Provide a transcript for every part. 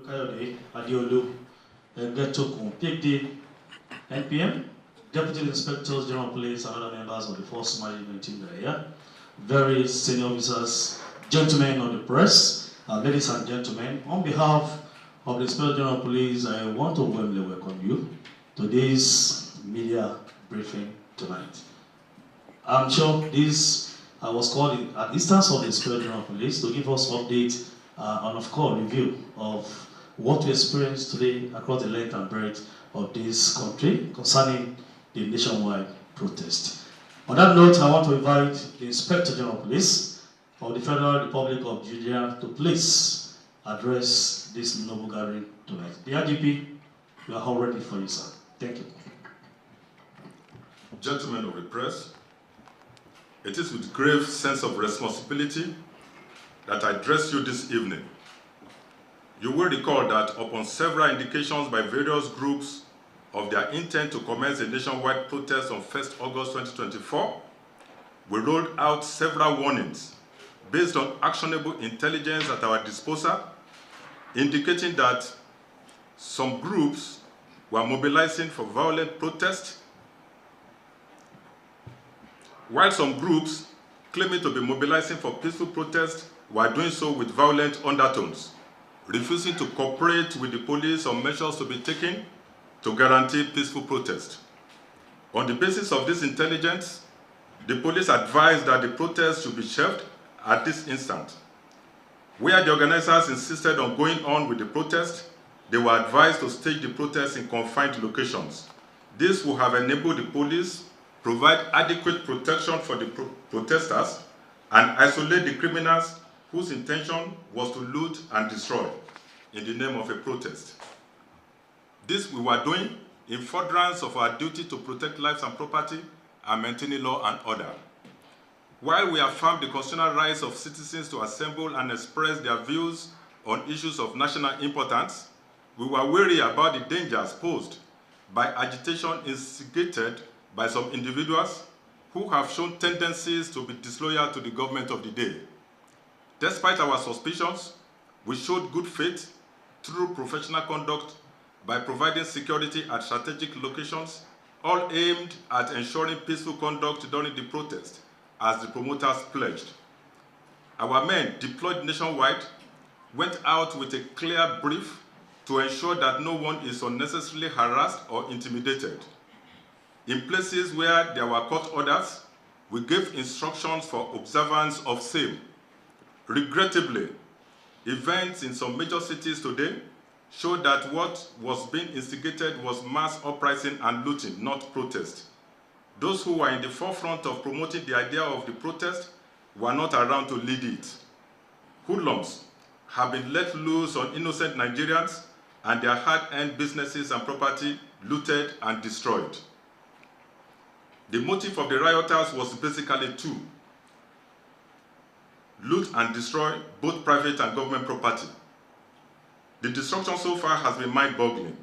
Kayode Adiolu Getokun, PhD, NPM, Deputy Inspectors General of Police, and other members of the Force Management team that are here, very senior officers, gentlemen of the press, ladies and gentlemen, on behalf of the Inspector General of Police, I want to warmly welcome you to this media briefing tonight. I'm sure this was called at instance of the Inspector General of Police to give us update and of course review of what we experienced today across the length and breadth of this country concerning the nationwide protest. On that note, I want to invite the Inspector General of Police of the Federal Republic of Nigeria to please address this noble gathering tonight. The IGP, we are all ready for you, sir. Thank you. Gentlemen of the press, it is with grave sense of responsibility that I address you this evening. You will recall that upon several indications by various groups of their intent to commence a nationwide protest on 1st August 2024, we rolled out several warnings based on actionable intelligence at our disposal, indicating that some groups were mobilizing for violent protest, while some groups claiming to be mobilizing for peaceful protest were doing so with violent undertones, refusing to cooperate with the police on measures to be taken to guarantee peaceful protest. On the basis of this intelligence, the police advised that the protest should be shelved at this instant. Where the organizers insisted on going on with the protest, they were advised to stage the protest in confined locations. This would have enabled the police provide adequate protection for the protesters and isolate the criminals whose intention was to loot and destroy in the name of a protest. This we were doing in furtherance of our duty to protect lives and property and maintaining law and order. While we affirm the constitutional rights of citizens to assemble and express their views on issues of national importance, we were wary about the dangers posed by agitation instigated by some individuals who have shown tendencies to be disloyal to the government of the day. Despite our suspicions, we showed good faith through professional conduct by providing security at strategic locations, all aimed at ensuring peaceful conduct during the protest, as the promoters pledged. Our men deployed nationwide went out with a clear brief to ensure that no one is unnecessarily harassed or intimidated. In places where there were court orders, we gave instructions for observance of same. Regrettably, events in some major cities today show that what was being instigated was mass uprising and looting, not protest. Those who were in the forefront of promoting the idea of the protest were not around to lead it. Hoodlums have been let loose on innocent Nigerians and their hard-earned businesses and property looted and destroyed. The motive of the rioters was basically two: loot and destroy both private and government property. The destruction so far has been mind-boggling.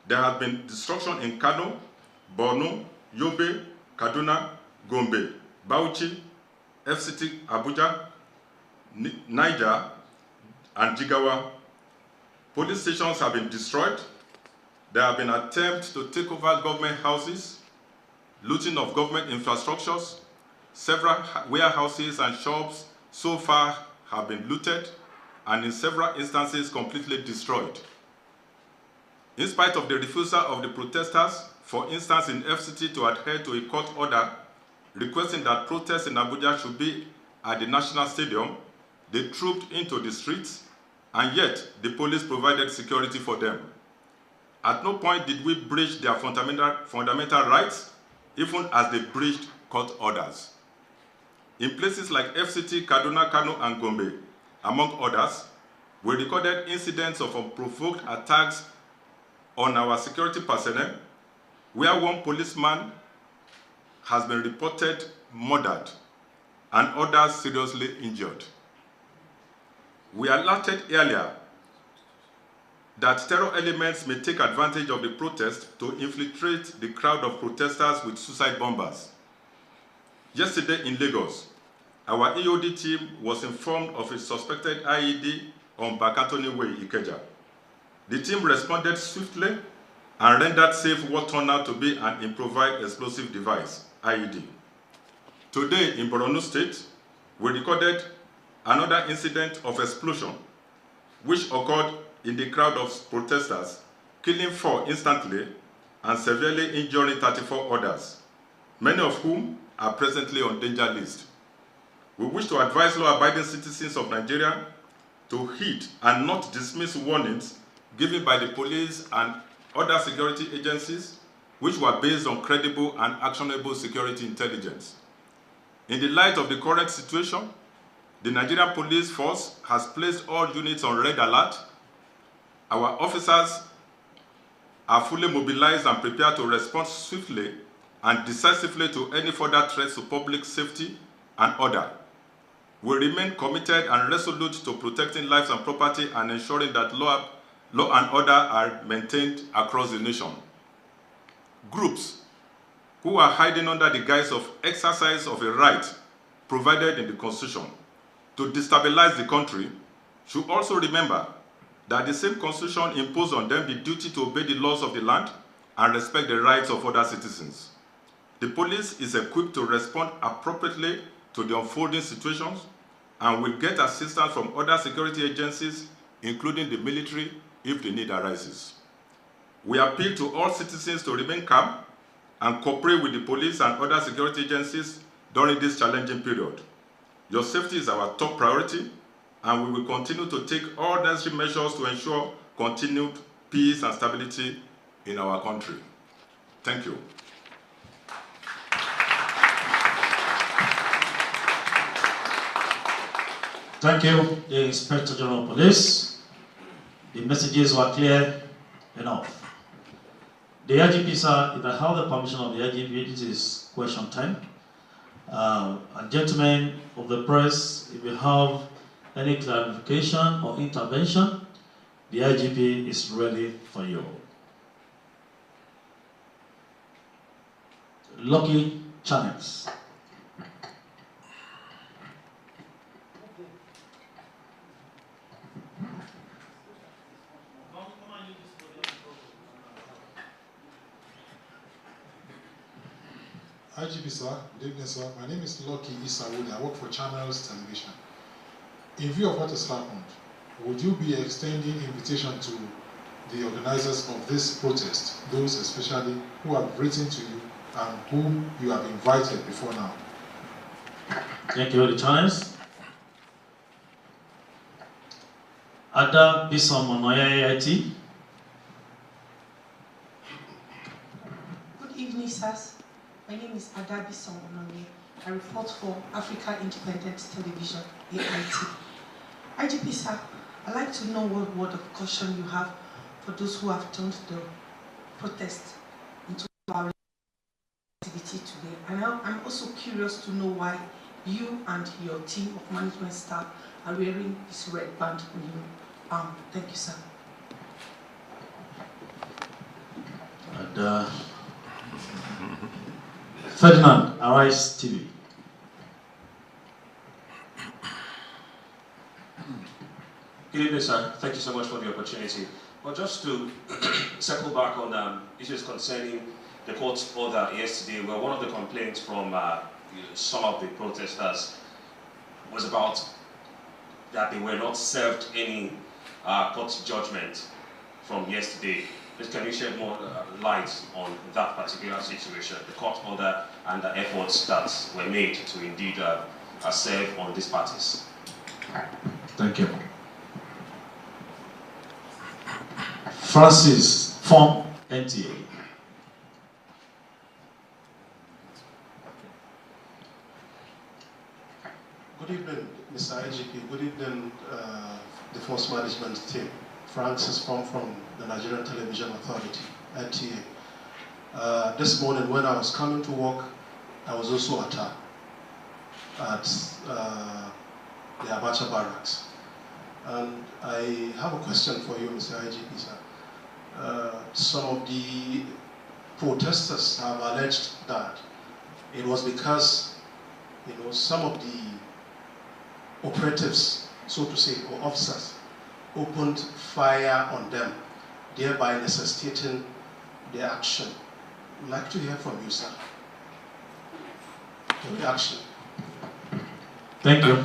There has been destruction in Kano, Borno, Yobe, Kaduna, Gombe, Bauchi, FCT Abuja, Niger, and Jigawa. Police stations have been destroyed. There have been attempts to take over government houses, looting of government infrastructures. Several warehouses and shops so far have been looted and in several instances completely destroyed. In spite of the refusal of the protesters, for instance in FCT, to adhere to a court order requesting that protests in Abuja should be at the National Stadium, they trooped into the streets, and yet the police provided security for them. At no point did we breach their fundamental rights, even as they breached court orders. In places like FCT, Kaduna, Kano, and Gombe, among others, we recorded incidents of unprovoked attacks on our security personnel, where one policeman has been reported murdered and others seriously injured. We alerted earlier that terror elements may take advantage of the protest to infiltrate the crowd of protesters with suicide bombers. Yesterday in Lagos, our EOD team was informed of a suspected IED on Bakatoni Way, Ikeja. The team responded swiftly and rendered safe what turned out to be an improvised explosive device, IED. Today in Borno State, we recorded another incident of explosion which occurred in the crowd of protesters, killing 4 instantly and severely injuring 34 others, many of whom are presently on danger list. We wish to advise law-abiding citizens of Nigeria to heed and not dismiss warnings given by the police and other security agencies which were based on credible and actionable security intelligence. In the light of the current situation, the Nigerian Police Force has placed all units on red alert. Our officers are fully mobilized and prepared to respond swiftly and decisively to any further threats to public safety and order. We remain committed and resolute to protecting lives and property and ensuring that law and order are maintained across the nation. Groups who are hiding under the guise of exercise of a right provided in the Constitution to destabilize the country should also remember that the same Constitution imposed on them the duty to obey the laws of the land and respect the rights of other citizens. The police is equipped to respond appropriately to the unfolding situations and will get assistance from other security agencies, including the military, if the need arises. We appeal to all citizens to remain calm and cooperate with the police and other security agencies during this challenging period. Your safety is our top priority, and we will continue to take all necessary measures to ensure continued peace and stability in our country. Thank you. Thank you, the Inspector General of Police. The messages were clear enough. The IGP, sir, if I have the permission of the IGP, this is question time. And gentlemen of the press, if you have any clarification or intervention, the IGP is ready for you. Lucky channels. IGP, sir. Good evening, sir. My name is Lucky Isawudi. I work for Channels Television. In view of what has happened, would you be extending invitation to the organizers of this protest, those especially who have written to you and whom you have invited before now? Thank you for the chance. Ada Bisom Monoya AIT. Good evening, sirs. My name is Ada Bisom Monoya. I report for Africa Independent Television, AIT. IGP, sir, I'd like to know what word of caution you have for those who have turned the protest into violent activity today. And I'm also curious to know why you and your team of management staff are wearing this red band on your arm. Thank you, sir. And, Ferdinand, Arise TV. Good evening, sir. Thank you so much for the opportunity. Well, just to circle back on issues concerning the court's order yesterday, where one of the complaints from some of the protesters was about that they were not served any court judgment from yesterday. Please, can you shed more light on that particular situation, the court order and the efforts that were made to indeed serve on these parties? Thank you. Francis from NTA. Good evening, Mr. IGP. Good evening, the Force Management team. Francis from the Nigerian Television Authority, NTA. This morning when I was coming to work, I was also attacked at the Abacha barracks. And I have a question for you, Mr. IGP, sir. Some of the protesters have alleged that it was because, some of the operatives, so to say, or officers, opened fire on them thereby necessitating their action. I'd like to hear from you, sir. Your reaction. Thank you.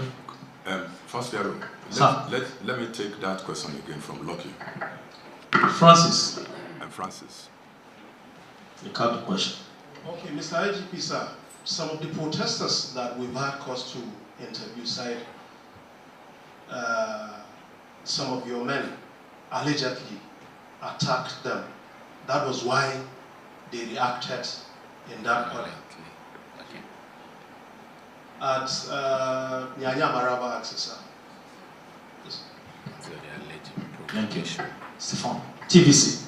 First, let me take that question again from Lucky. Francis. And Francis. You count the question. Okay, Mr. IGP, sir. Some of the protesters that we've had cause to interview said some of your men allegedly attacked them. That was why they reacted in that order. At Nyanya Maraba access, sir. Thank you. Stefan. TVC.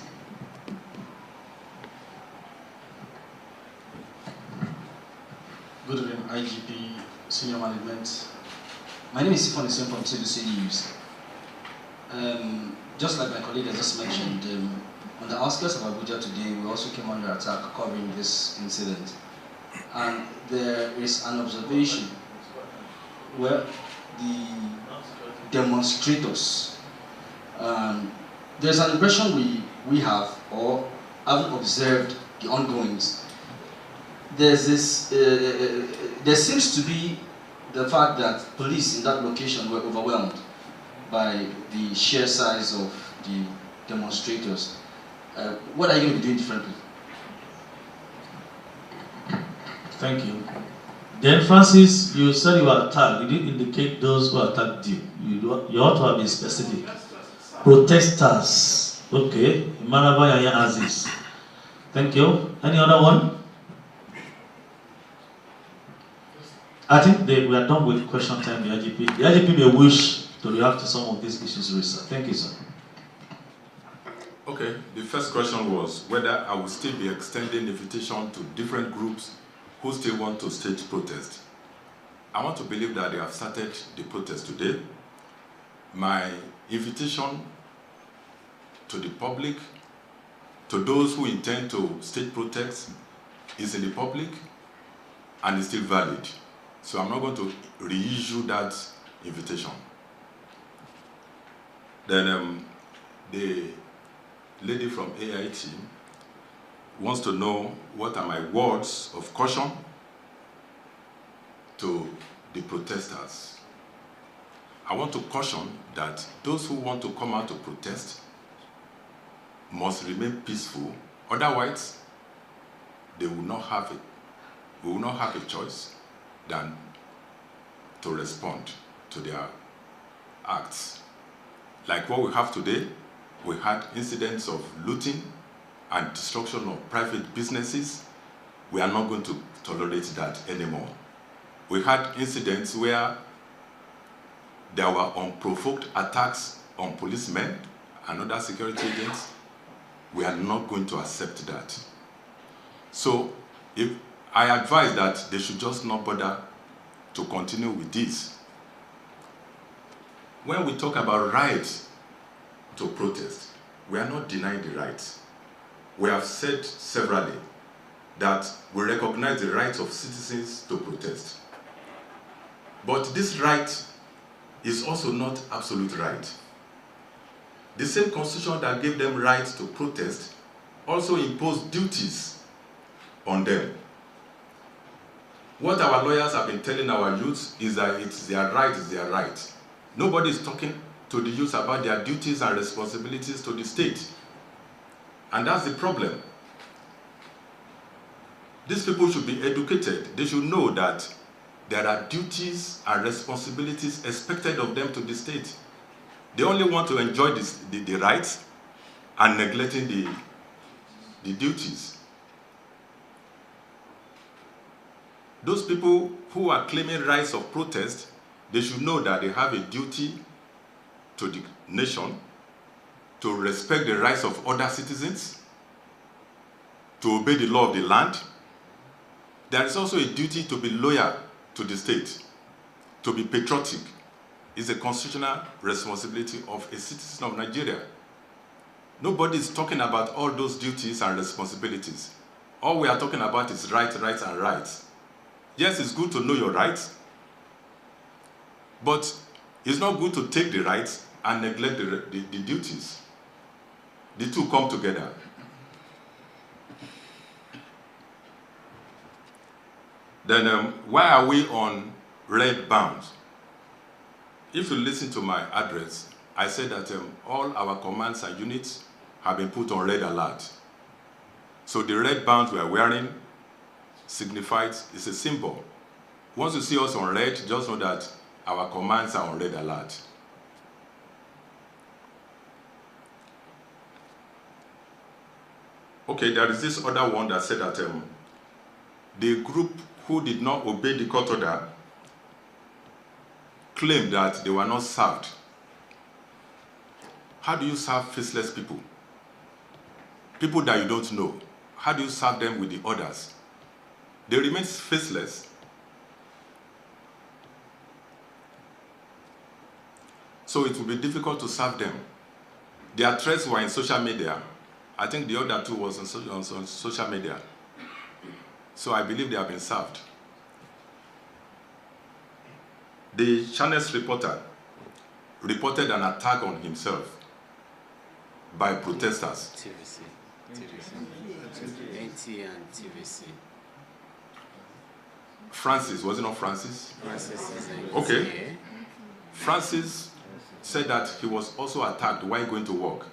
Good evening, IGP, senior management. My name is Stefan Isen from TVC News. Just like my colleague has just mentioned, on the outskirts of Abuja today, we also came under attack covering this incident. And there is an observation where the demonstrators, there's an impression we have, or haven't observed the ongoings. There's this, there seems to be the fact that police in that location were overwhelmed by the sheer size of the demonstrators. What are you going to be doing differently? Thank you. Then, Francis, you said you were attacked. You didn't indicate those who attacked you. You ought to have been specific. Protesters. Okay. Maraba Yaya Aziz. Thank you. Any other one? I think we are done with question time, the IGP. The IGP may wish to react to some of these issues raised, sir. Thank you, sir. Okay, the first question was whether I will still be extending invitation to different groups who still want to stage protest. I want to believe that they have started the protest today. My invitation to the public, to those who intend to stage protests, is in the public and is still valid. So I'm not going to reissue that invitation. Then the lady from AIT wants to know what are my words of caution to the protesters. I want to caution that those who want to come out to protest must remain peaceful. Otherwise, they will not have it. We will not have a choice than to respond to their acts. Like what we have today, we had incidents of looting and destruction of private businesses. We are not going to tolerate that anymore. We had incidents where there were unprovoked attacks on policemen and other security agents. We are not going to accept that. So if I advise that they should just not bother to continue with this. When we talk about rights to protest, we are not denying the rights. We have said severally that we recognize the rights of citizens to protest. But this right is also not absolute right. The same constitution that gave them rights to protest also imposed duties on them. What our lawyers have been telling our youths is that it's their right. Nobody is talking to the youth about their duties and responsibilities to the state. And that's the problem. These people should be educated. They should know that there are duties and responsibilities expected of them to the state. They only want to enjoy the rights and neglecting the duties. Those people who are claiming rights of protest, they should know that they have a duty to the nation, to respect the rights of other citizens, to obey the law of the land. There is also a duty to be loyal to the state, to be patriotic. It's a constitutional responsibility of a citizen of Nigeria. Nobody is talking about all those duties and responsibilities. All we are talking about is rights, and rights. Yes, it's good to know your rights, but it's not good to take the rights and neglect the duties. The two come together. Then why are we on red bound? If you listen to my address, I said that all our commands and units have been put on red alert. So the red band we are wearing signifies, it's a symbol. Once you see us on red, just know that our commands are on red alert. Okay, there is this other one that said that the group who did not obey the court order claimed that they were not served. How do you serve faceless people? People that you don't know. How do you serve them with the orders? They remain faceless. So it will be difficult to serve them. Their threats were in social media. I think the other two was on social media. So I believe they have been served. The channel's reporter reported an attack on himself by protesters. TVC. NT and TVC. Francis, was it not Francis? Francis is okay. Francis said that he was also attacked while going to work.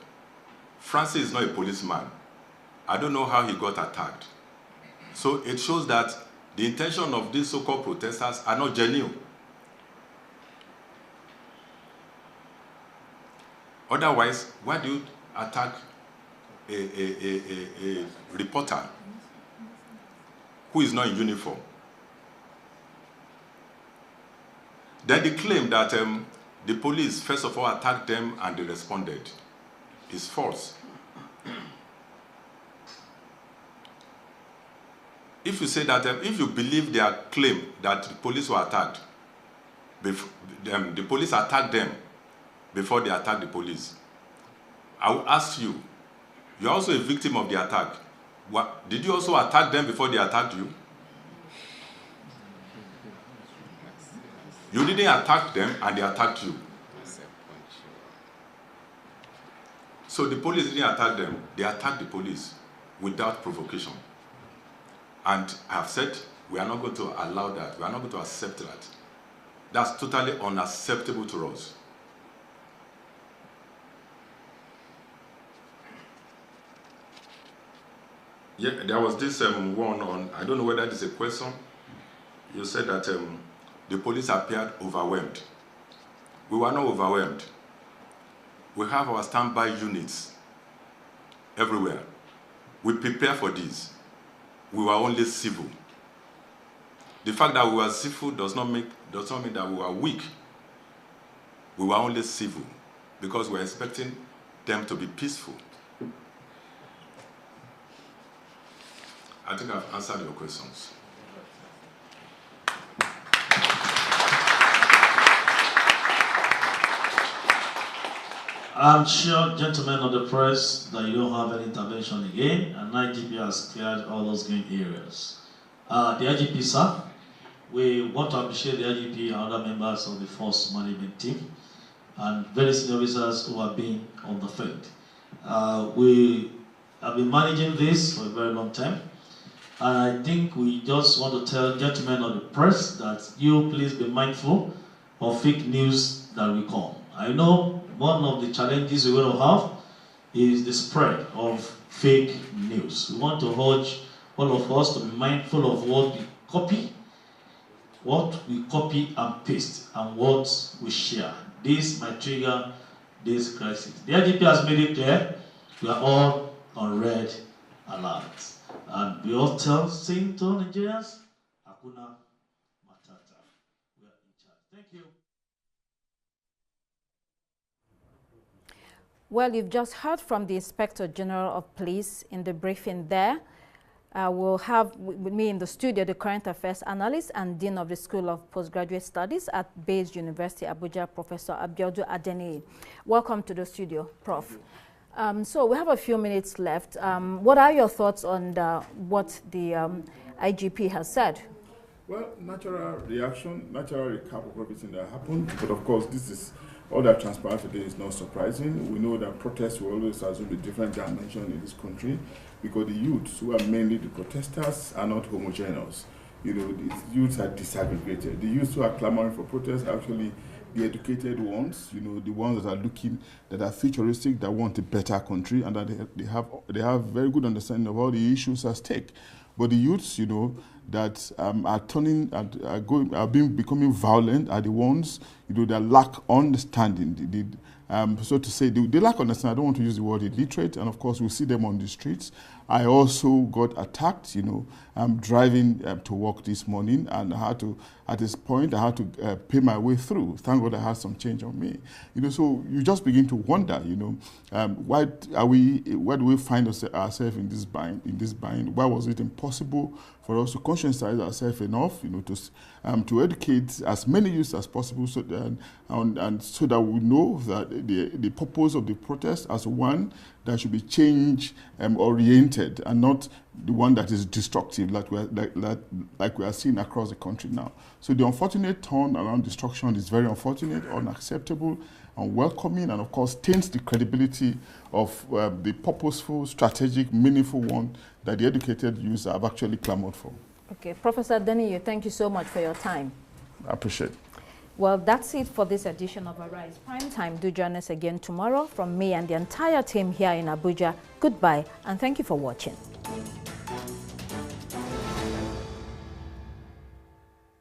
Francis is not a policeman. I don't know how he got attacked. So it shows that the intention of these so-called protesters are not genuine. Otherwise, why do you attack a reporter who is not in uniform? Then they claim that the police, first of all, attacked them and they responded. It's false. If you say that, if you believe their claim that the police were attacked, the police attacked them before they attacked the police, I will ask you, you're also a victim of the attack. Did you also attack them before they attacked you? You didn't attack them and they attacked you. So the police didn't attack them, they attacked the police without provocation. And I have said, we are not going to allow that, we are not going to accept that. That's totally unacceptable to us. Yeah, there was this one on, I don't know whether this is a question. You said that the police appeared overwhelmed. We were not overwhelmed. We have our standby units everywhere. We prepare for this. We were only civil. The fact that we were civil does not mean that we were weak. We were only civil because we were expecting them to be peaceful. I think I've answered your questions. I'm sure, gentlemen of the press, that you don't have any intervention again, and IGP has cleared all those green areas. The IGP, sir, we want to appreciate the IGP and other members of the force management team and very senior officers who have been on the field. We have been managing this for a very long time, and I think we just want to tell gentlemen of the press that you please be mindful of fake news that will come. I know one of the challenges we're going to have is the spread of fake news. We want to urge all of us to be mindful of what we copy and paste, and what we share. This might trigger this crisis. The IGP has made it clear we are all on red alert. And we all saying to Nigerians, Hakuna Matata. We are in charge. Thank you. Well, you've just heard from the Inspector General of Police in the briefing there. We'll have with me in the studio the Current Affairs Analyst and Dean of the School of Postgraduate Studies at Bayes University, Abuja, Professor Abiodun Adeniyi. Welcome to the studio, Prof. So we have a few minutes left. What are your thoughts on what the IGP has said? Well, natural reaction, natural recap of everything that happened. But of course, this is All that transpired today is not surprising. We know that protests will always assume a different dimension in this country because the youths, who are mainly the protesters, are not homogeneous. You know, the youths are disaggregated. The youths who are clamoring for protests are actually the educated ones, you know, the ones that are looking, that are futuristic, that want a better country, and that they have very good understanding of all the issues at stake. But the youths, you know, that are turning, becoming violent are the ones, you know, that lack understanding. So to say, they lack understanding. I don't want to use the word illiterate, and of course we see them on the streets. I also got attacked, you know, driving to work this morning, and I had to, at this point, I had to pay my way through. Thank God I had some change on me. You know, so you just begin to wonder, you know, why do we find ourselves in this bind? Why was it impossible for us to conscientize ourselves enough, you know, to educate as many youths as possible, so that, so that we know that the purpose of the protest as one that should be change oriented and not the one that is destructive, like we are seeing across the country now. So the unfortunate turn around destruction is very unfortunate, unacceptable, unwelcoming, and of course taints the credibility of the purposeful, strategic, meaningful one that the educated youths have actually clamored for. Okay, Professor Deniyi, thank you so much for your time. I appreciate it. Well, that's it for this edition of Arise Prime Time. Do join us again tomorrow. From me and the entire team here in Abuja, goodbye and thank you for watching.